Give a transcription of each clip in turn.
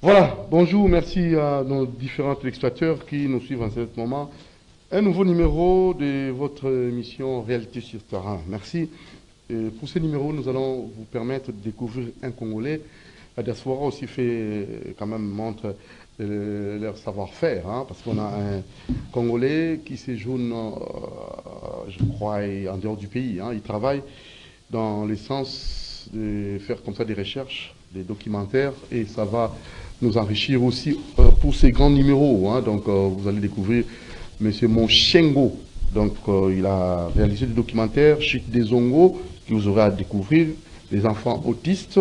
Voilà, bonjour, merci à nos différents téléspectateurs qui nous suivent en ce moment. Un nouveau numéro de votre émission Réalité sur terrain. Merci. Pour ce numéro, nous allons vous permettre de découvrir un Congolais. La diaspora aussi quand même, montre leur savoir-faire, hein, parce qu'on a un Congolais qui séjourne, je crois, en dehors du pays. Hein. Il travaille dans le sens de faire comme ça des recherches, des documentaires, et ça va nous enrichir aussi pour ces grands numéros. Hein. Donc, vous allez découvrir M. Monchengo. Donc, il a réalisé des documentaires, Chute des Zongo, qui vous aurez à découvrir, les enfants autistes,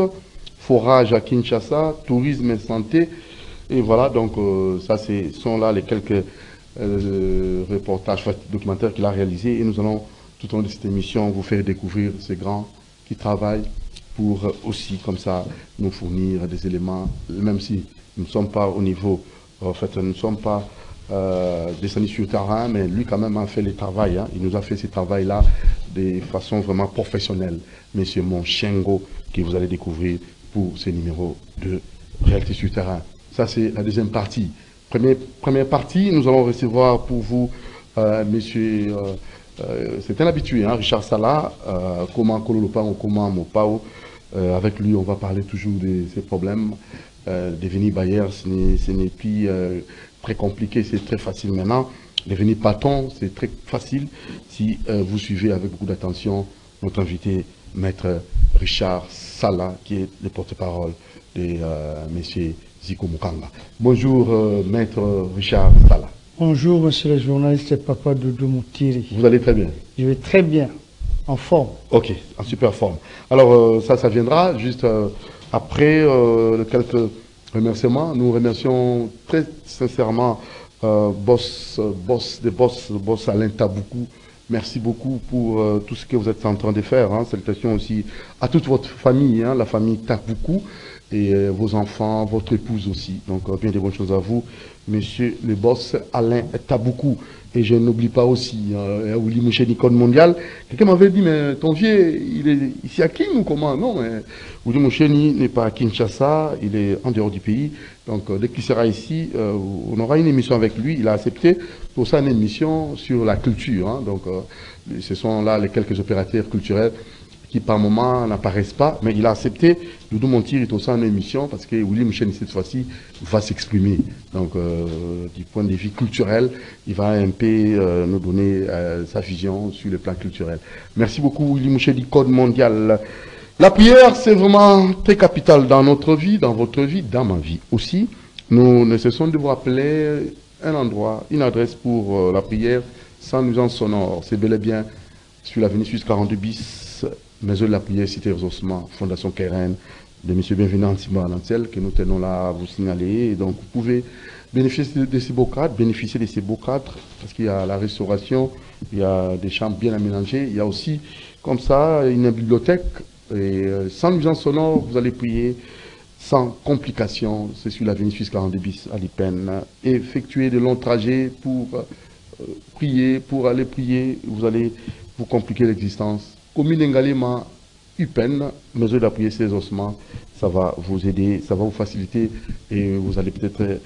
forage à Kinshasa, tourisme et santé. Et voilà, donc, ça, sont là les quelques reportages, documentaires qu'il a réalisés. Et nous allons, tout au long de cette émission, vous faire découvrir ces grands qui travaillent pour aussi, comme ça, nous fournir des éléments, même si nous ne sommes pas au niveau, en fait, nous ne sommes pas descendus sur le terrain, mais lui, quand même, a fait le travail. Hein. Il nous a fait ce travail-là de façon vraiment professionnelle. Monsieur Monchengo, que vous allez découvrir pour ce numéro de Réalité sur le terrain. Ça, c'est la deuxième partie. Première partie, nous allons recevoir pour vous, monsieur... c'est un habitué, hein, Richard Sala, comment Kololopa ou comment Mopao. Avec lui, on va parler toujours de ces problèmes. Devenir bailleur, ce n'est plus très compliqué, c'est très facile maintenant. Devenir patron, c'est très facile si vous suivez avec beaucoup d'attention notre invité, Maître Richard Sala, qui est le porte-parole de M. Zico Mukanga. Bonjour, Maître Richard Sala. Bonjour, monsieur le journaliste Papa Doudou Moutiri. Vous allez très bien? Je vais très bien, en forme. Ok, en super forme. Alors, ça viendra juste après quelques remerciements. Nous remercions très sincèrement boss Alain Taboukou. Merci beaucoup pour tout ce que vous êtes en train de faire. Hein. Salutations aussi à toute votre famille, hein, la famille Taboukou, et vos enfants, votre épouse aussi. Donc, bien des bonnes choses à vous, monsieur le boss Alain Taboukou. Et je n'oublie pas aussi Willy Moucheni Code Mondial. Quelqu'un m'avait dit, mais ton vieux, il est ici à King ou comment? Non, mais Willy Moucheni n'est pas à Kinshasa, il est en dehors du pays. Donc, dès qu'il sera ici, on aura une émission avec lui. Il a accepté pour ça une émission sur la culture. Hein. Donc, ce sont là les quelques opérateurs culturels qui par moment n'apparaissent pas, mais il a accepté. Doudou Montir est aussi en émission parce que Willy Moucheni, cette fois-ci, va s'exprimer. Donc, du point de vue culturel, il va un peu nous donner sa vision sur le plan culturel. Merci beaucoup, Willy Moucheni, Code Mondial. La prière, c'est vraiment très capital dans notre vie, dans votre vie, dans ma vie aussi. Nous ne cessons de vous rappeler un endroit, une adresse pour la prière sans nuisance sonore. C'est bel et bien sur l'avenue Suisse 42 bis, Maison de la prière, Cité Ossements, Fondation Keren, de M. Bienvenu Antima Lancel, que nous tenons là à vous signaler. Et donc, vous pouvez bénéficier de ces beaux cadres, parce qu'il y a la restauration, il y a des chambres bien aménagées, il y a aussi, comme ça, une bibliothèque. Et sans nuisance sonore, vous allez prier sans complications. C'est sur l'avenue Suisse 42 bis à Lipen. Effectuer de longs trajets pour prier, pour aller prier, vous allez vous compliquer l'existence. Commune Ngalema, Upen, mesure d'appuyer ces ossements, ça va vous aider, ça va vous faciliter et vous allez peut-être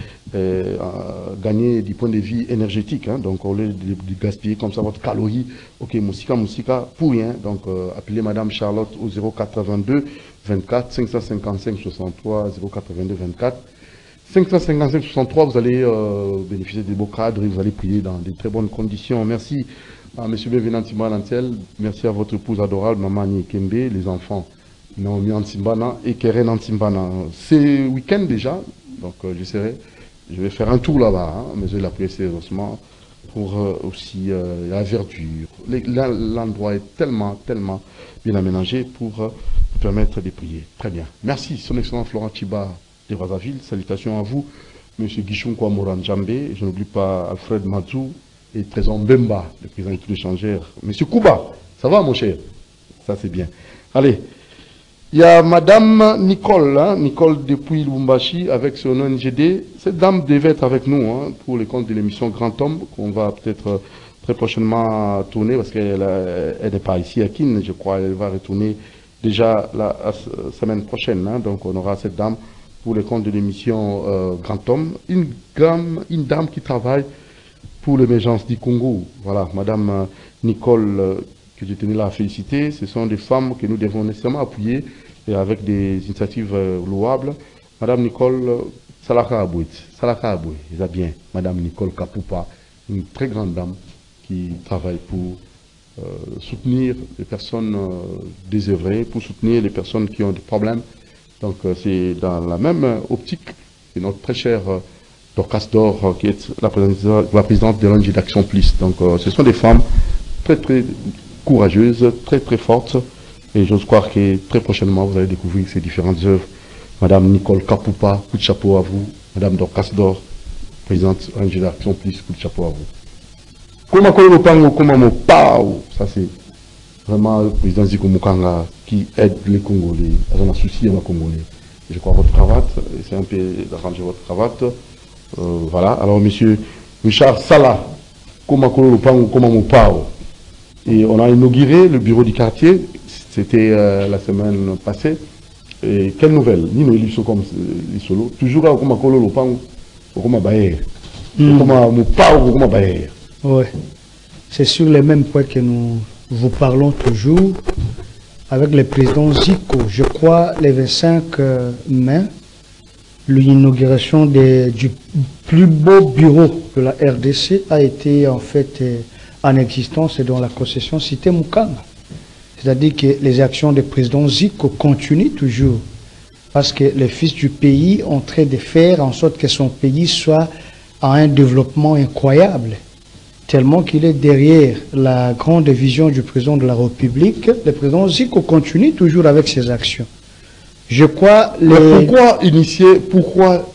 gagner du point de vue énergétique. Hein, donc, au lieu de gaspiller comme ça votre calorie, ok, moussika, pour rien. Donc, appelez Madame Charlotte au 082 24 555 63 082 24 555 63. Vous allez bénéficier des beaux cadres et vous allez prier dans de très bonnes conditions. Merci. Monsieur Bienvenu Antima Lantel, merci à votre épouse adorable, Maman Kembe, les enfants Naomi Antimbana et Keren Antimbana. C'est week-end déjà, donc je vais faire un tour là-bas, hein, mesure la prière sérieusement, pour aussi la verdure. L'endroit est tellement bien aménagé pour vous permettre de prier. Très bien. Merci, son excellent Florent Chiba de Brazzaville. Salutations à vous, monsieur Guichon Kouamoran Djambé. Je n'oublie pas Alfred Mazou et Trésor Mbemba, le président de tout l'échangeur. Monsieur Kouba, ça va mon cher? Ça c'est bien. Allez, il y a Madame Nicole, hein, Nicole depuis Lubumbashi avec son ONGD. Cette dame devait être avec nous hein, pour le compte de l'émission Grand Homme, qu'on va peut-être très prochainement tourner, parce qu'elle n'est pas ici à Kin, je crois. Elle va retourner déjà la semaine prochaine. Hein, donc on aura cette dame pour les comptes de l'émission Grand Homme, une dame qui travaille pour l'émergence du Congo. Voilà, Madame Nicole, que je tenais là à féliciter. Ce sont des femmes que nous devons nécessairement appuyer et avec des initiatives louables. Madame Nicole Salaka Abouit, ils a bien. Madame Nicole Kapoupa, une très grande dame qui travaille pour soutenir les personnes désœuvrées, pour soutenir les personnes qui ont des problèmes. Donc c'est dans la même optique que notre très chère Dorcas Dor, qui est la présidente de l'ONG d'Action Plus. Donc ce sont des femmes très très courageuses, très très fortes. Et j'ose croire que très prochainement, vous allez découvrir ces différentes œuvres. Madame Nicole Kapoupa, coup de chapeau à vous. Madame Dorcas Dor, présidente de l'ONG d'Action Plus, coup de chapeau à vous. Comment ça c'est vraiment le président Ziko Mukanga qui aide les Congolais, on a souci les Congolais. Je crois votre cravate, c'est un peu d'arranger votre cravate. Voilà, alors monsieur Richard Sala, comment et on a inauguré le bureau du quartier, c'était la semaine passée. Et quelle nouvelle? Nino Eliso comme Lisolo, toujours à Komakolo Lopango, Okoma Bayer. Okoma Bayer. Oui, c'est sur les mêmes points que nous vous parlons toujours avec le président Zico. Je crois le 25 mai, l'inauguration du plus beau bureau de la RDC a été en fait en existence dans la concession Cité Mukanga. C'est-à-dire que les actions du président Zico continuent toujours parce que les fils du pays ont en train de faire en sorte que son pays soit à un développement incroyable. Tellement qu'il est derrière la grande vision du président de la République, le président Zico continue toujours avec ses actions. Je crois... Pourquoi initier, pourquoi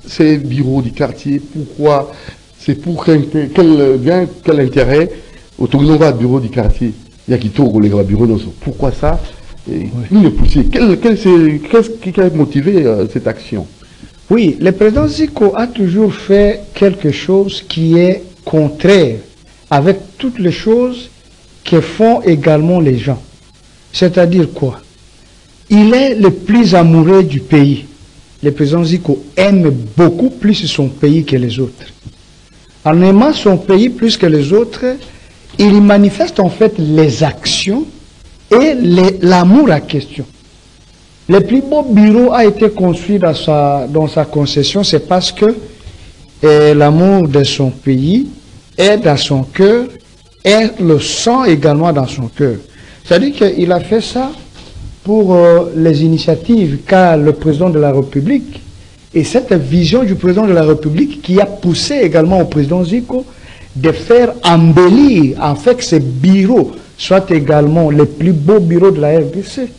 ces bureaux du quartier, pourquoi, c'est pour quel intérêt autour de bureau du quartier, il y a qui tourne les bureaux, pourquoi ça? Qu'est-ce qui a motivé cette action? Oui, le président Zico a toujours fait quelque chose qui est contraire avec toutes les choses que font également les gens. C'est-à-dire quoi? Il est le plus amoureux du pays. Le président Zico aime beaucoup plus son pays que les autres. En aimant son pays plus que les autres, il manifeste en fait les actions et l'amour à question. Le plus beau bureau a été construit dans sa concession, c'est parce que l'amour de son pays est dans son cœur et le sang également dans son cœur. C'est-à-dire qu'il a fait ça pour les initiatives qu'a le président de la République et cette vision du président de la République qui a poussé également au président Zico de faire embellir en fait que ces bureaux soient également les plus beaux bureaux de la RDC.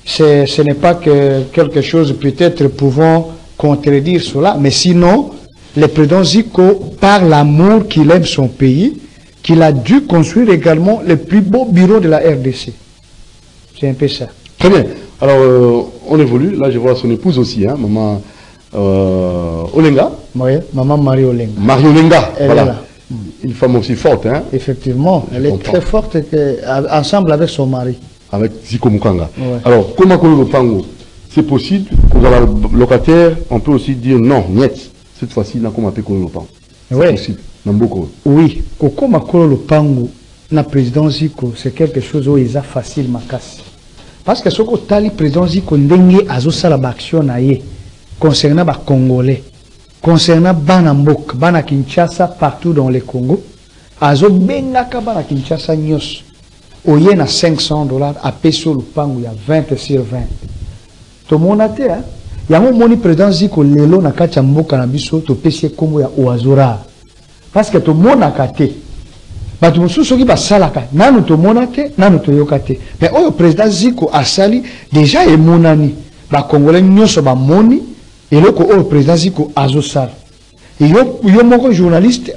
Ce n'est pas que quelque chose peut-être pouvant contredire cela, mais sinon, le président Zico, par l'amour qu'il aime son pays, qu'il a dû construire également le plus beau bureau de la RDC. C'est un peu ça. Très bien. Alors, on évolue. Là, je vois son épouse aussi, hein, maman Olenga. Oui, maman Marie Olenga. Marie Olenga, elle voilà. Est là. Une femme aussi forte, hein. Effectivement, elle est très forte ensemble avec son mari. Avec Zico Mukanga. Ouais. Alors, comment le pango, c'est possible, pour le locataire, on peut aussi dire non, niet. Cette fois-ci, on a comment le pango. C'est possible. Oui, comme le pango, na président Zico, c'est quelque chose où il est facile ma casse. Parce que ce que le président Zico ndenge azosala action na ye concernant les Congolais, concernant Banambok, Bana Kinshasa partout dans le Congo, azo bengaka Bana Kinshasa nyos. Oye na $500 à peso le pango ya 20 sur 20. To monate hein. Yango moni président Zico lelo na kati ya mboka na biso to pesi kombo ya oazora. Parce que to monaka te. Ba to mususu ki basalaka nanu to monate nanu to yokate. Mais oyo président Zico asali déjà e monani. Ba congolais nyonso ba moni eloko oyo président Zico azosala. Yo moko journaliste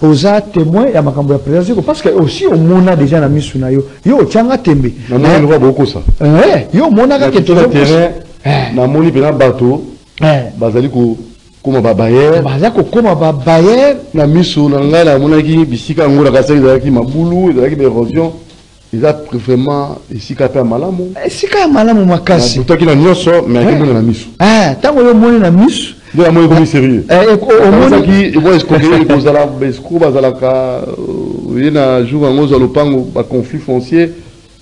oza témoin ya makambo ya président Zico parce que aussi on mona déjà na misu na yo tianga tembe na voit beaucoup ça yo mona ka ke terrain na moni pena bato bazali ko koma ba bayer na misu na ngai na mona ki bisika ngora ka sali ki mabulu ezalaki ba érosion Ils ont vraiment ici quand même malamu. Si quand même malamu makasi. Toi qui n'as ni osso, mais qui mon ami. Ah, tant que le monde na misu. De la moitié sérieux. Au monde qui voit ce qu'on dit, que zala beskou bazala ka, il na jour en ozo lopango ba conflit foncier.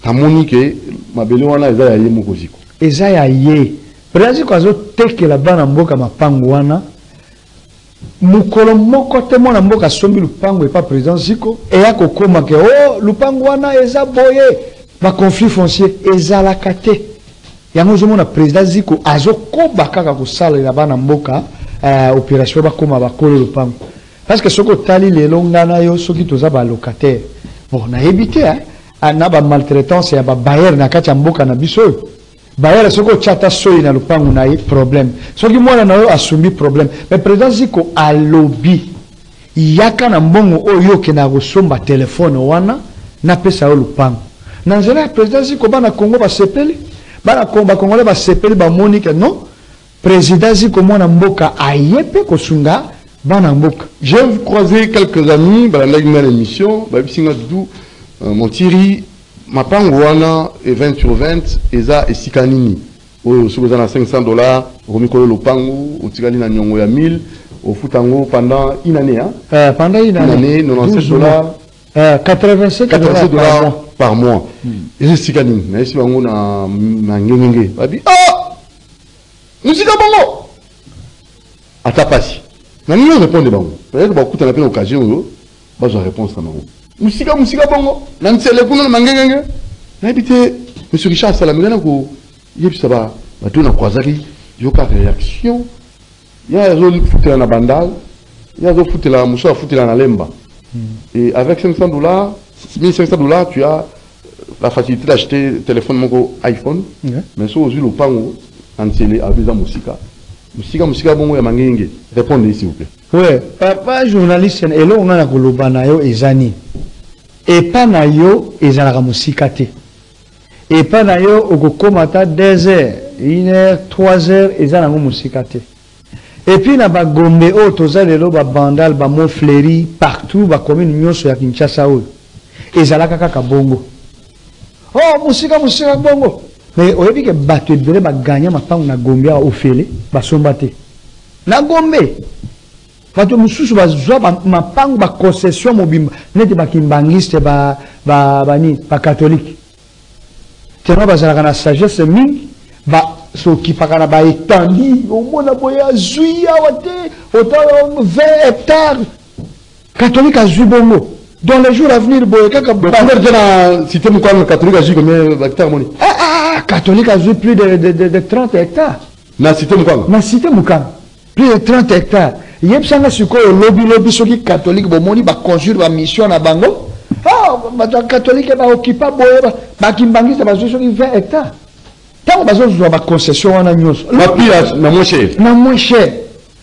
Tamoni ke mabele wana eza ya ye mokoziko. Eza ya ye. Président ko azo tekela bana mboka mapango wana. Mukolo moko te mona mboka sombi lupango et pas président Ziko et ya kokoma ke oh lupango wana eza boye ba conflit foncier eza la kate yango zo mona président Ziko azo koba kaka ko sala na bana mboka opération ba koma ba kolo lupango parce que soko tali lelo ngana yo soki toza ba locataire bon na ebité na ba maltraitance ya ba bailleur na kati ya mboka na biso Bayer soko chata soyi na lupangu na problème. Soki mwana na yo asumbi problème. Mais président Ziko a lobby. Yaka na mbongo oyo ke na kosomba téléphone wana na pesa yo lupangu. Na nzela président Ziko bana Congo ba sepeli. Bana Congo Congolais ba sepeli ba monique non. Président Ziko mwana mboka ayepe kosunga bana mboka. J'ai croisé quelques amis dans l'émission, ba bisinga Doudou, mon Thierry Mapango wana et 20 sur 20 eza esikanini oyo sokoza na $500 romikolo lopango otikali na nyongo ya 1000 au futango pendant une année pendant une année $97 $87 par mois esikanini na esi bango na ngengenge babi musika bongo atapasi na nini répondre bango peut-être ba kuta na pe occasion yo bazo réponse na bango musika bongo na nsele kuna na mangengenge na habité monsieur Richard Salamina ko yebisa ba bato na kwazaki yoka réaction ya zo futela na bandal ya zo futela muso futela na lemba et avec $500 $1500 tu as la facilité d'acheter téléphone moko iPhone mais so ozu lo pango nsele avisa musika bongo ya mangenge répondez s'il vous plaît. Ouais, papa journaliste et là on a koloba na yo ezani et pas na yo ezalaka musika te et pas na yo okokomata 2 heures 1 heure 3 heures ezalaka musika te et puis na ba Gombe o toza lelo ba bandal ba Montfleury partout ba commune nyonso ya Kinshasa o ezalaka kaka bongo oh musika bongo mais oyebi ke bato ebele ba gagner mapango na Gombe a ofele ba somba te na Gombe bato mususu bazwa mapango ba concession mobimba neti ba kimbangiste ba catholique tena bazalaka na sagesse mingi ba soki pakana ba etandi omona boya azui awa te autant 20 hectares catholique azui bongo dans les jours à venir boya kaka na cité mukwana catholique azui combien hectares moni catholique azui plus de 30 hectares na cité mukwana plus de 30 hectares yebsanga sikoyo lobby soki catholique bomoni ba conjure ba mission na bango ba catholique ba occupa boye ba kimbangisa ba soki 20 hectares tango bazo zwa ba concession wana nyonso na pire na moins cher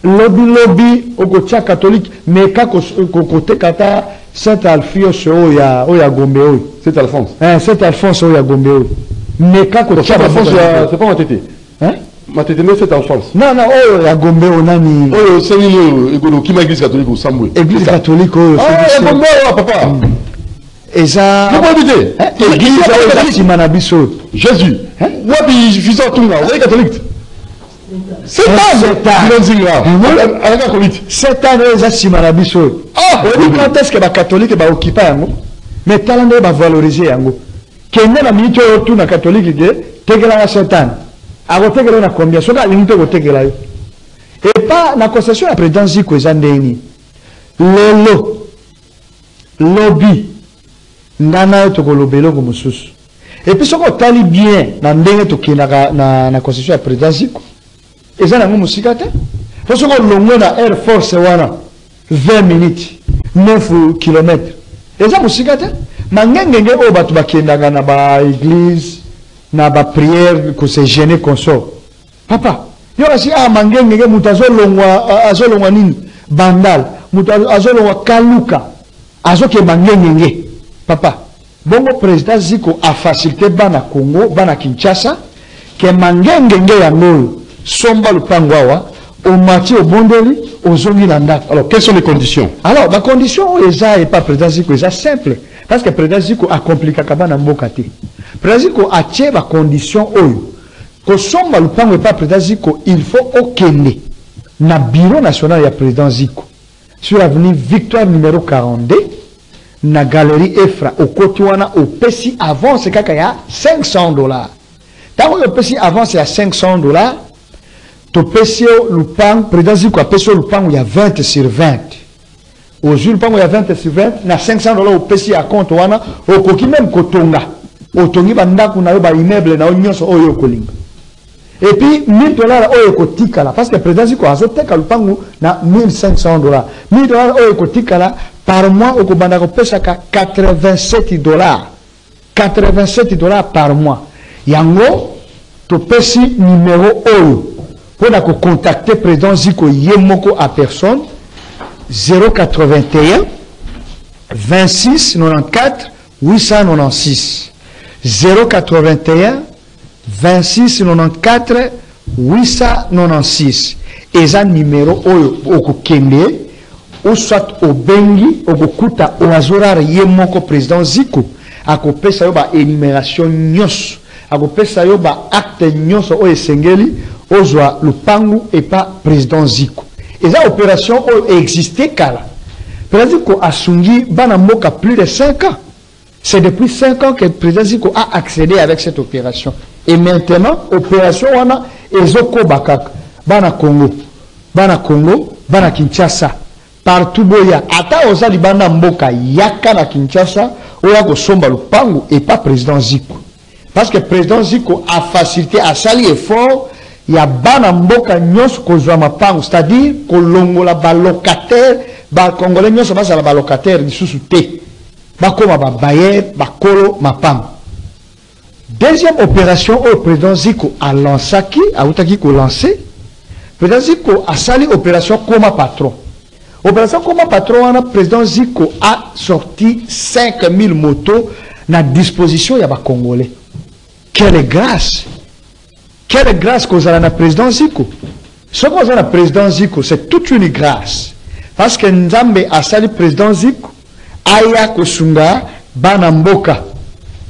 lobby okotia catholique mais ka côté kata Saint Alphonse oya Gombe oyo Saint Alphonse oya Gombe oyo mais ka kotia c'est pas entêté Matete mais c'est en France. Non, oh, la Gombe, on a mis. Oh, c'est une église catholique au Samboué. Église catholique, oh, c'est Gombe, papa. Et ça. Vous pouvez éviter. Église Simanabiso. Jésus. Moi, puis je suis en tout là. Vous êtes catholique. C'est un Simanabiso. Ah, quand est-ce que les catholiques va occuper un mais talent va valoriser un mot. Quel est la minute où tout le catholique dit, t'es que la Satan. Agotegela na combien soka limite gotegela yo et pas na concession la présidence Ziko ezandeni lolo lobby ngana to kolobelo ko mususu et puis soko tali bien na ndenge to kinaka na concession la présidence Ziko ezana ngo musika te to soko longo na Air Force wana 20 minutes 9 km eza musika te mangengenge o batu bakendaka na ba église na ba prière que c'est gêné qu'on sort papa yo asi mangenge mutu azolongwa nini bandal mutu azolongwa kaluka azoke mangenge papa bongo président Ziko a facilité bana Congo bana Kinshasa ke mangenge yango somba lupango awa au mati au bondeli au zongi na ndako. Alors quelles sont les conditions? Alors la condition eza et pas président Ziko eza simple Parce que le président Ziko a compliqué na mboka te. Président Ziko a tient la condition oyo. Ko somba lupango pas président Ziko, il faut okende na bureau national ya président Ziko. Sur l'avenue Victoire numéro 42 na galerie Efra au côté wana au pesi avant c'est kaka ya $500. Tant que pesi avant c'est à $500, to pesi lupang président Ziko a pesi lupang il y a 20 sur 20. Au jour lupang il y a 20 sur 20 na $500 au pesi à compte wana au koki même kotonga. Au tongi bandaku na yo ba immeuble na nyonso oyo kolinga. Et puis $1000 oyo kotikala parce que président Ziko azoteka lupangu na $1500. $1000 oyo kotikala par mois au kobanda ko pesaka $87. $87 par mois. Yango to pesi numéro oyo pour na ko contacter président Ziko yemoko à personne 081 26 94 896 081 26 94 896 eza numéro oyo okokende ou soit au bengi okokuta oazorara ye moko président Ziko akopesa yo ba énumération nyos akopesa yo ba acte nyos oyo esengeli ozwa lupangu et pas président Ziko eza opération oyo existé kala président Ziko asungi bana mboka plus de 5 ans. C'est depuis 5 ans que le président Ziko a accédé avec cette opération. Et maintenant, opération wana ezoko bakaka. Bana Congo, bana Kinshasa, partout boya. Ata ozali bana mboka yaka na Kinshasa, oya ko somba lupangu et pas président Ziko. Parce que président Ziko a facilité, a sali effort, ya bana mboka nyos kozwa mapangu, c'est-à-dire kolongola ba locataire, ba congolais nyos bazala ba locataire lisusu te. Bakoma ba bayer, bakolo mapam. Deuxième opération au président Ziko a lancé qui a outaki ko lancé. Président Ziko a sali opération Koma Patron. Opération Koma Patron, le président Ziko a sorti 5000 motos à disposition ya ba Congolais. Quelle grâce! Quelle grâce qu'on a na président Ziko. Ce qu'on a na président Ziko, c'est toute une grâce. Parce que Nzambe a sali président Ziko. Aya kosunga bana mboka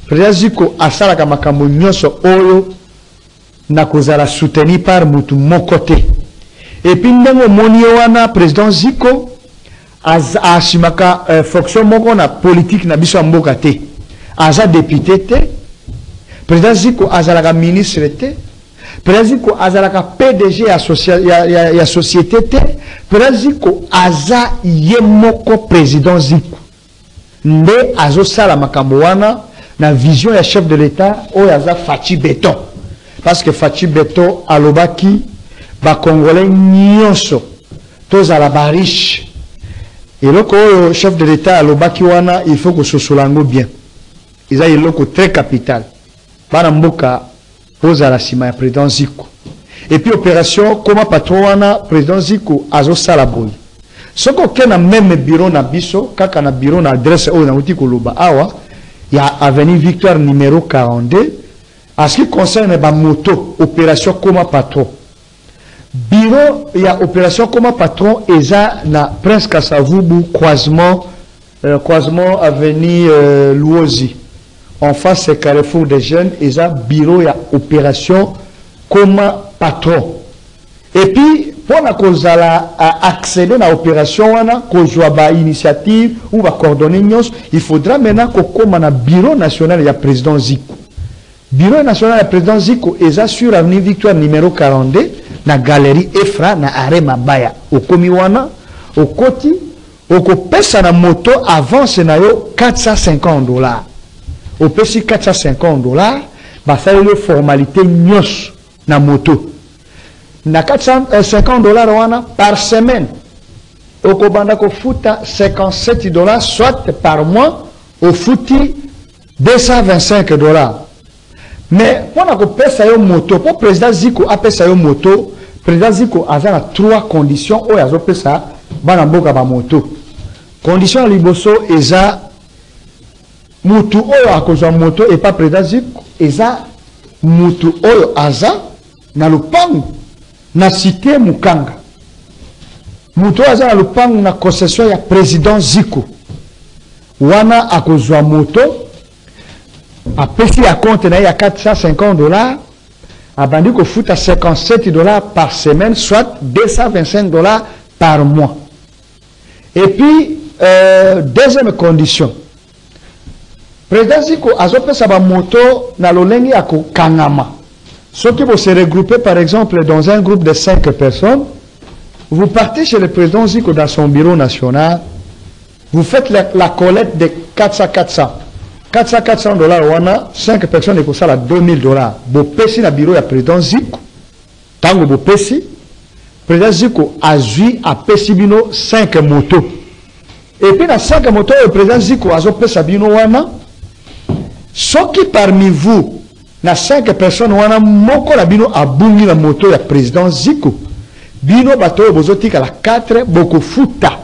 président Ziko asalaka makambo nyonso oyo na kozala soutenu par mutu mokote et puis ndenge moni wana président Ziko asimaka fonction moko na politique na biso mboka te aza député te président Ziko azalaka ministre te président Ziko azalaka PDG ya société te président Ziko aza ye moko président Ziko nde azosala makambo wana na vision ya chef de l'État oyo aza Fachi Beton parce que Fachi Beton alobaki ba congolais nyonso tozala ba riche eloko oyo chef de l'État alobaki wana il faut que sosolango bien eza eloko très capital bana mboka ozala sima ya président Ziko et puis opération Koma Patron wana président Ziko azosala boye. Ce qu'on a même bureau na biso, kaka na bureau na adresse au na uti koloba awa, il y a avenue Victoire numéro 42. En ce qui concerne la moto, opération Koma Patron. Bureau, il y a opération Koma Patron, et ça na Prince Kasavubu, croisement avenue Louosi. En face, c'est Carrefour des Jeunes, et ça, bureau, il y a opération Koma Patron. Et puis, pour accéder à l'opération, qu'on joue à initiative ou à coordonner, il faudra maintenant qu'on ait un bureau national de président Ziko. Bureau national de président Ziko est sur l'avenue Victoire numéro 42, na galerie Efra, na arrêt Mabaya. Au Komiwana, au Koti, au Kopesa na moto avance na yo $450. Au PC $450, bah ça le formalité nyos na moto. Na $450 wana par semaine. Au Kobanda ko futa $57, soit par mois, au fouti $225. Mais pour na ko pesa yo moto, pour président Ziko a pesa yo moto, président Ziko a 3 conditions o yazo pesa bana mboka ba moto. Condition liboso eza mutu oyo akozwa moto et pas président Ziko, eza mutu oyo aza na lupangu na cité Mukanga. Mutu aza na lupangu na concession ya président Ziko. wana akozwa moto apesi ya compte na ya $450 abandi kofuta $57 par semaine, soit $225 par mois. Et puis deuxième condition, président Ziko azopesa ba moto na lolengi ya kokangama. Ceux qui vont se regrouper par exemple dans un groupe de 5 personnes, vous partez chez le président Ziko dans son bureau national, vous faites la collecte de 400 $400 wana 5 personnes et ça la $2000. Vous payez na bureau ya président Ziko. Tango vous payez, président Ziko azui a payé bino 5 motos. Et puis dans 5 motos le président Ziko azo payé bino wana. Ceux qui parmi vous na 5 personnes wana moko la bino abungi la moto ya président Ziko. Bino bato bozotika la 4 boko futa.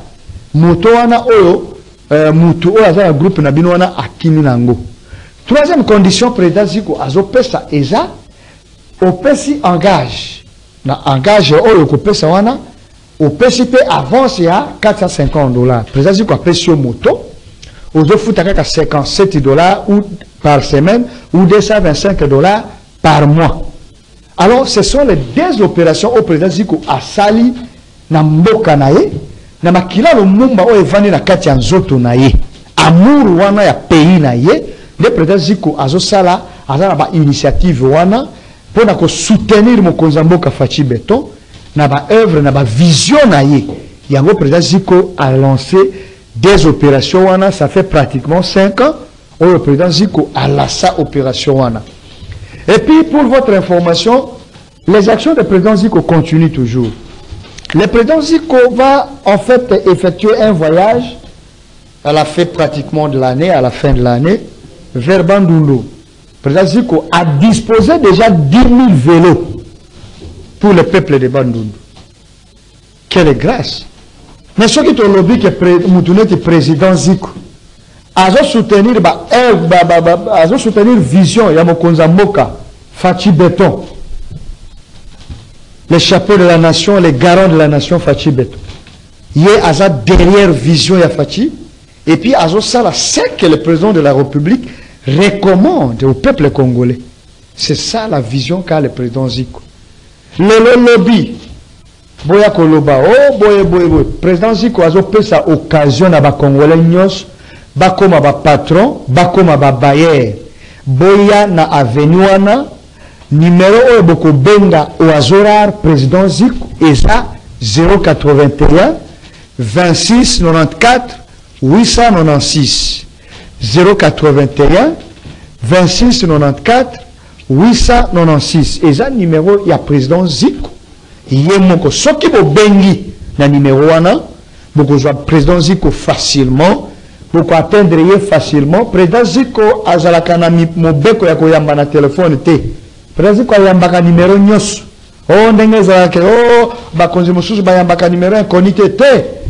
Moto wana oyo mutu oyo aza na groupe na bino wana akimi nango. Troisième condition, président Ziko azopesa eza opesi engage. Na engage oyo kopesa wana opesi pe avance ya $450. Président Ziko apesi yo moto ozofuta kaka $57 ou par semaine ou $225 par mois. Alors ce sont les deux opérations au président Ziko asali na mboka na ye. Na makila lo mumba o evandi na kati ya nzoto na ye. Amour wana ya pays na ye. Le président Ziko azosala azala ba initiative wana pona ko soutenir mokonzi mboka Faci Beton na ba œuvre na ba vision na ye. Yango président Ziko a lancé des opérations wana, ça fait pratiquement 5 ans. Le président Ziko a lancé opération wana. Et puis pour votre information, les actions du président Ziko continuent toujours. Le président Ziko va en fait effectuer un voyage à la fin pratiquement de l'année, à la fin de l'année, vers Bandundu. Le président Ziko a disposé déjà 10 000 vélos pour le peuple de Bandundu. Quelle grâce! Mais ce qui est au lobby que le président Ziko a soutenir vision ya mokonzi mboka Faci Beton. Les chapeaux de la nation, les garants de la nation Faci Beton. Il y a derrière vision ya Faci. Et puis, c'est que le président de la République recommande au peuple congolais. C'est ça la vision qu'a le président Ziko. Le lobby, boya koloba, oh boye. Président Ziko a fait sa occasion à ba Congolais nyos, bakoma ba patron, bakoma ba bayer. Boya na avenue wana. Numéro oyo boko benga au azorar président Ziko eza 081 26 94 896 081 26 94 896 eza numéro ya président Ziko ye moko soki bo bengi na numéro wana boko zwa président Ziko facilement boko atteindre ye facilement. Président Ziko azalaka na mobeko ya koyamba na téléphone te. Président Ziko ayambaka numéro nyos. Oh ndenge zalake oh bakonzi mosusu bayambaka numéro inconnu te.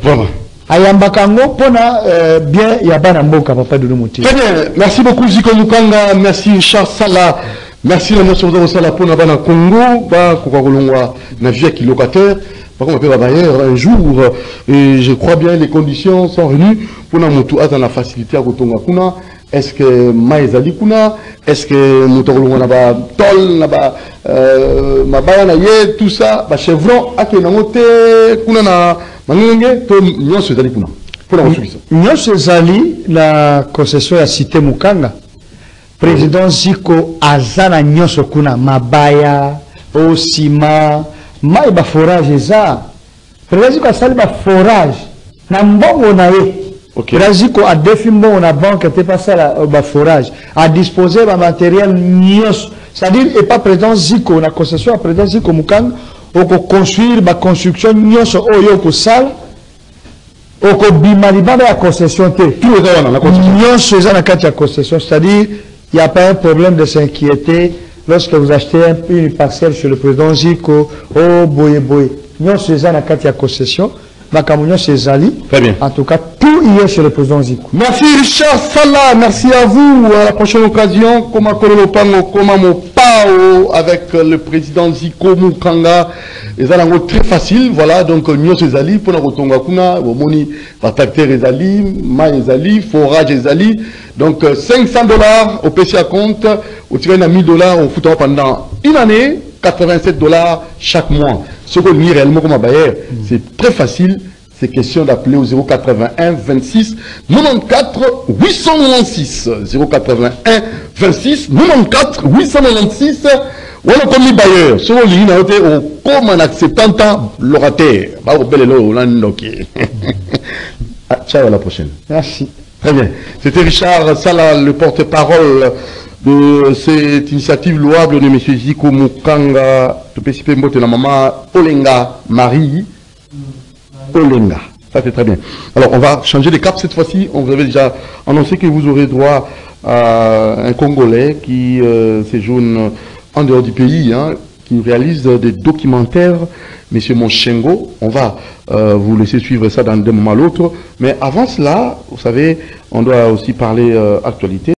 Voilà. Ayambaka ngo pona bien ya bana mboka papa de Muti. Très bien. Merci beaucoup Ziko Mukanga, merci Charles Sala. Merci la nation de Sala pour bana Congo, ba kokolongwa na vie qui locataire. Par contre, on peut un jour, et je crois bien les conditions sont venues pour nous dans la facilité à Kotonga Kuna. Est-ce que Maïzali Kuna, est-ce que Moutorlonga Naba Tol, Naba Mabaya Naye, tout ça, Chevron, Ake Namote, Kuna na Manenge, pour Nyon Sezali Kuna. Pour la solution. Nyon Sezali, la concession à Cité Mukanga, président Ziko Azana Nyon Sokuna, Mabaya, Osima, Maïba forage eza. Président Ziko asali ba forage. Na mbongo na ye. Président Ziko a défi mbongo na banque te pas ça ba forage. A disposer ba matériel nyos. C'est-à-dire et pas président Ziko na concession à président Ziko Mukanga oko construire ba construction nyos oyo ko sala. Oko bimaliba ya concession te. Tout est dans la concession. Nyos eza na kati ya concession, c'est-à-dire il n'y a pas un problème de s'inquiéter. Lorsque vous achetez une parcelle chez le président Ziko, oh boye. Nous sommes dans la concession. Makamounia chez Zali. Très bien. En tout cas, tout y est chez le président Zico. Merci Richard Salah, merci à vous. À la prochaine occasion, comment Kololopango, comment Mopao avec le président Zico Mukanga. Et ça, c'est très facile. Voilà, donc, nous, c'est Zali, pour nous retonga kuna, Moni, Patakter et Zali, Ma et Zali, Forage et Zali. Donc, $500 au PC à compte, au tiré à $1000, on fout pendant une année, $87 chaque mois. Ce qu'on dit réellement comme un bailleur, c'est très facile. C'est question d'appeler au 081 26 94 896. 081 26 94 896. Ou alors comme les bailleurs, sur le ligne, comme en acceptant l'orateur. Ciao, à la prochaine. Merci. Très bien. C'était Richard Salah, le porte-parole de cette initiative louable de M. Zico Mukanga, de PCP Mbote na maman Olenga Marie. Olenga. Ça c'est très bien. Alors on va changer de cap cette fois-ci. On vous avait déjà annoncé que vous aurez droit à un Congolais qui séjourne en dehors du pays, hein, qui réalise des documentaires. Monsieur Monchengo, on va vous laisser suivre ça dans d'un moment à l'autre. Mais avant cela, vous savez, on doit aussi parler actualité.